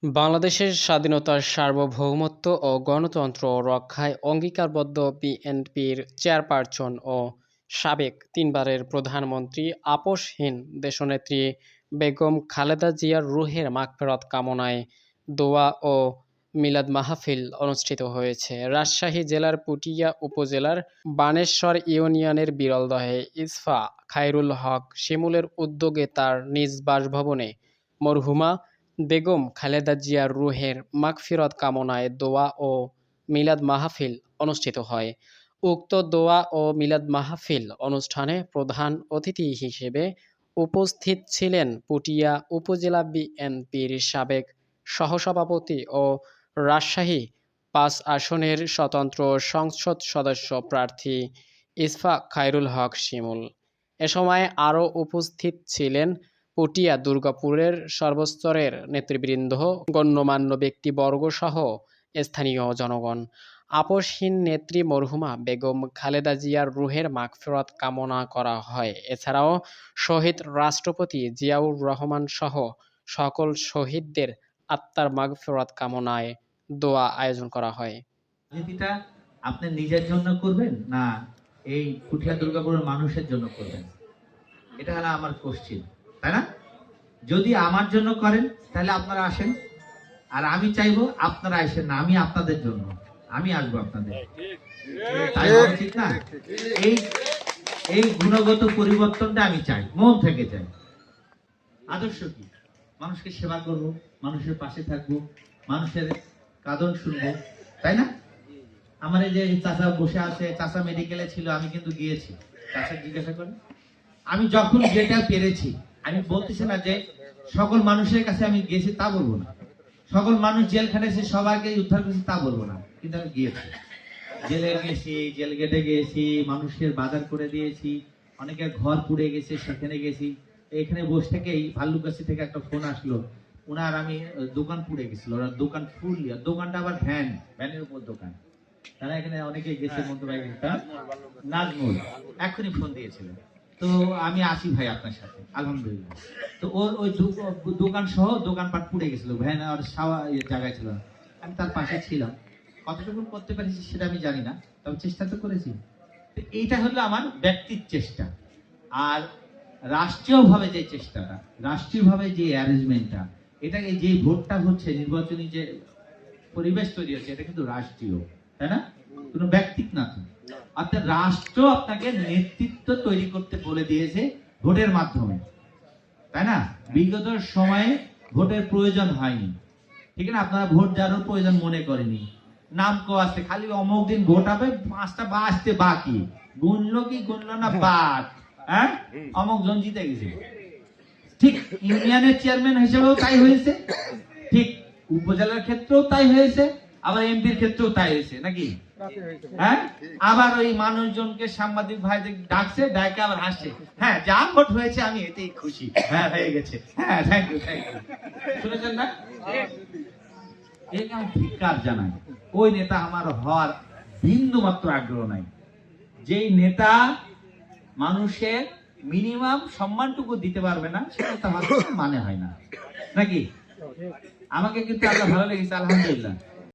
বাংলাদেশের স্বাধীনতার সার্বভৌমত্ব ও গণতন্ত্র রক্ষায় অঙ্গীকারবদ্ধ বিএনপির চেয়ারপারসন ও সাবেক তিনবারের প্রধানমন্ত্রী আপসহীন দেশনেত্রী বেগম খালেদা জিয়ার রুহের মাগফিরাত কামনায় দোয়া ও মিলাদ মাহফিল অনুষ্ঠিত হয়েছে। রাজশাহী জেলার পুঠিয়া উপজেলার বানেশ্বর ইউনিয়নের বিরলদহে ইসফা খায়রুল হক শিমুলের উদ্যোগে তার নিজ বাসভবনে মরহুমা বেগম খালেদা জিয়ার রুহের মাগফিরাত কামনায় দোয়া ও মিলাদ মাহফিল অনুষ্ঠিত হয়। উক্ত দোয়া ও মিলাদ মাহফিল অনুষ্ঠানে প্রধান অতিথি হিসেবে উপস্থিত ছিলেন পুঠিয়া উপজেলা বিএনপির সাবেক সহসভাপতি ও রাজশাহী ৫ আসনের স্বতন্ত্র সংসদ সদস্য প্রার্থী ইসফাক খায়রুল হক শিমুল। এ সময় আরও উপস্থিত ছিলেন পুঠিয়া দুর্গাপুরের সর্বস্তরের নেতৃবৃন্দ, গণ্যমান্য ব্যক্তিবর্গসহ স্থানীয় জনগণ। আপসহীন নেত্রী মরহুমা বেগম খালেদা জিয়ার রুহের মাগফিরাত কামনা করা হয়। এছাড়াও শহীদ রাষ্ট্রপতি জিয়াউর রহমান সহ সকল শহীদদের আত্মার মাগফিরাত কামনায় দোয়া আয়োজন করা হয়। রাজনীতিটা আপনি নিজের জন্য করবেন না এই পুঠিয়া দুর্গাপুরের মানুষের জন্য করবেন, এটা হলো আমার কোশ্চিন, তাই না? যদি আমার জন্য করেন তাহলে আপনারা আসেন, আর আমি চাইবো আপনারা আসেন না, আমি আপনাদের জন্য আমি আসবো আপনাদের, তাই উচিত না? এই এই গুণগত পরিবর্তনটা আমি চাই, মন থেকে চাই। আদর্শ কি? মানুষকে সেবা করব, মানুষের পাশে থাকবো, মানুষের কাঁদন শুনবো, তাই না? আমার এই যে চাচা বসে আছে, চাচা মেডিকেলে ছিল, আমি কিন্তু গিয়েছি, চাচা জিজ্ঞাসা করেন। আমি যখন যেটা পেরেছি, আমি বলতেছি না যে সকল মানুষের কাছে আমি গিয়েছি তা বলবো না, সকল মানুষ জেল খাটেছে সবাইকে উদ্ধার করেছি তা বলবো না, কিন্তু আমি গিয়েছি, জেলে গেছি, জেল গেটে গেছি, মানুষের বাজার করে দিয়েছি, অনেকের ঘর পুড়ে গেছে সেখানে গেছি। এখানে বসে থেকেই ভাল্লুকগাছি থেকে একটা ফোন আসলো, ওনার আমি দোকান পুড়ে গেছিল, ওরা দোকান ফুল, দোকানটা আবার ভ্যানের উপর দোকান, তারা এখানে অনেকে গেছে, নাজমুল এখনই ফোন দিয়েছিলেন, তো আমি আসি ভাই আপনার সাথে, আলহামদুলিল্লাহ। তো ওর ওই দোকান সহ দোকানপাট পুড়ে গেছিল, ভ্যান আর জায়গায় ছিল না, আমি তার পাশে ছিলাম। কতটুকু করতে পেরেছি সেটা আমি জানি না, তবে চেষ্টা তো করেছি। এইটা হলো আমার ব্যক্তির চেষ্টা। আর রাষ্ট্রীয়ভাবে যে চেষ্টাটা, রাষ্ট্রীয়ভাবে যে অ্যারেঞ্জমেন্টটা, এটাকে যে ভোটটা হচ্ছে, নির্বাচনী যে পরিবেশ তৈরি হচ্ছে, এটা কিন্তু রাষ্ট্রীয়, তাই না? কোনো ব্যক্তিক না। অর্থাৎ রাষ্ট্র আপনাকে নেতৃত্ব তৈরি করতে বলে দিয়েছে ভোটের মাধ্যমে, তাই না? বিগত সময়ে ভোটের প্রয়োজন হয়নি, ঠিক না? আপনারা ভোট দেওয়ার প্রয়োজন মনে করেনি, নাম কো আসতে খালি অমুক দিন ভোট হবে, 5টা বাজতে বাকি, গুনলো কি গুনলো না বাদ, হ্যাঁ অমুক জন জিতে গেছে। ঠিক ইউনিয়নের চেয়ারম্যান হিসেবেও তাই হয়েছে, ঠিক উপজেলার ক্ষেত্রেও তাই হয়েছে, আবার এমপির ক্ষেত্রেও তাই হয়েছে নাকি? হ্যাঁ, আবার ওই মানুষজনকে সাংবাদিক ভাইদের ডাকছে, ডাকে আবার হাসছে, হ্যাঁ যা ভোট হয়েছে আমি এতেই খুশি, হ্যাঁ হয়ে গেছে, হ্যাঁ থ্যাংক ইউ থ্যাংক ইউ। শুনেছেন না? আমি ধিক্কার জানাই, ওই নেতা আমার হওয়ার বিন্দু মাত্র আগ্রহ নাই। যেই নেতা মানুষের মিনিমাম সম্মানটুকু দিতে পারবে না, সেটা মানে হয় না নাকি? আমাকে কিন্তু আল্লাহ ভালো লেগেছে, আলহামদুলিল্লাহ।